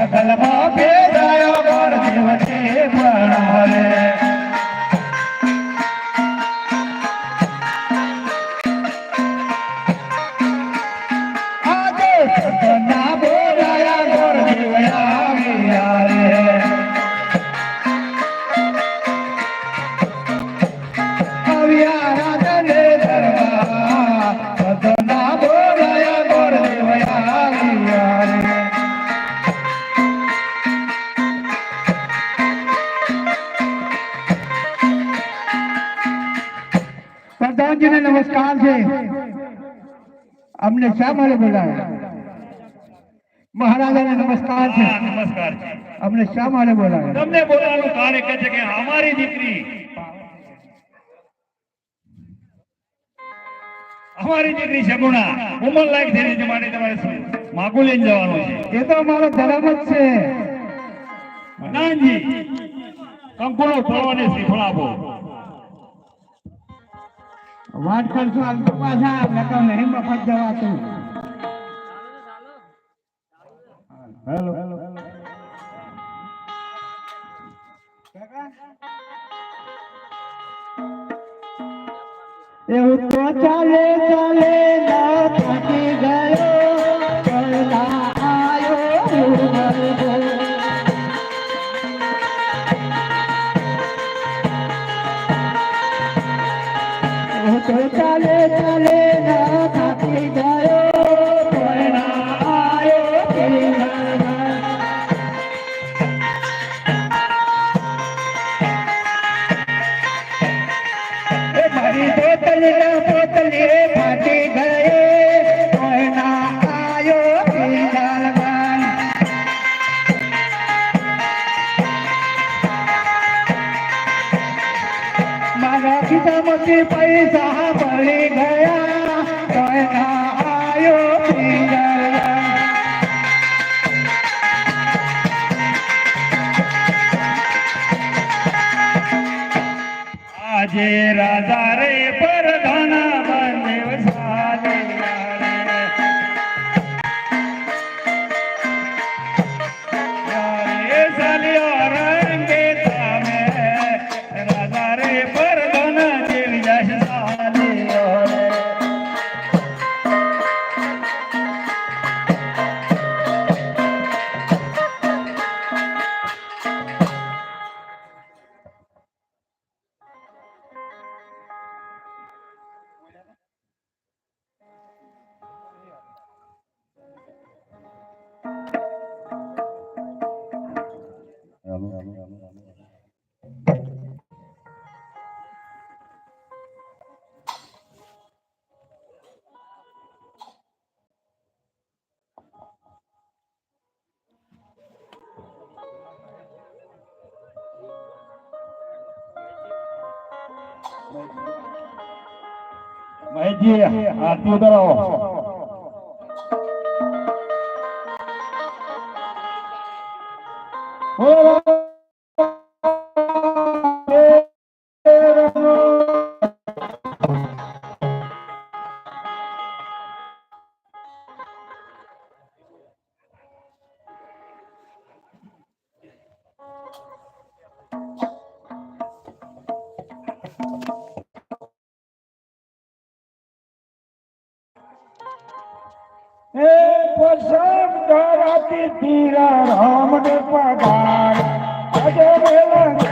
સકલમાં ભેદાયો ગોર દેવતે પણ આજે સતના બોલાયા ગોર દેવ આવ્યા રે આવ્યા રાજાને દરબાર સતના બોલાયા ગોર દેવ આવ્યા રે प्रधान जी ने नमस्कार છે અમને શા માટે બોલાવ્યા મહારાજાને નમસ્કાર છે નમસ્કાર છે અમને શા માટે બોલાવ્યા તમને બોલાવવાનું કારણ કે છે કે અમારી દીકરી સગુણા ઉંમર લાયક થઈ છે માટે તમારે માગું લઈને જવાનું છે એ તો અમારો ધર્મ જ છે પ્રધાનજી કંકુનો ફળવાને શ્રીફળ આપો વાત કરશું આમ તો પાછા નકર નહીં મફત જવાતું હેલો એવું તો ચાલે ચાલે ના થાકી ગયો કલા આયો તો ચાલે ચાલે ના થાકી ગયો કલા આયો મારી પોતલી ફાટી ગયે કોઈના આયો પીલાલવાન મારા ખિસ્સામાંથી પૈસા પડી ગયા કોઈના આયો પીલાલવાન આજે રાજા રે પરધાના બંને સાલિયા રંગે તમે રાજા રે પરધાના જેવી જશ સાલિયા મહેશજી આરતી ઉતારો પસંદ રાતી ધીરા રામ ને પગાર આજે વેલા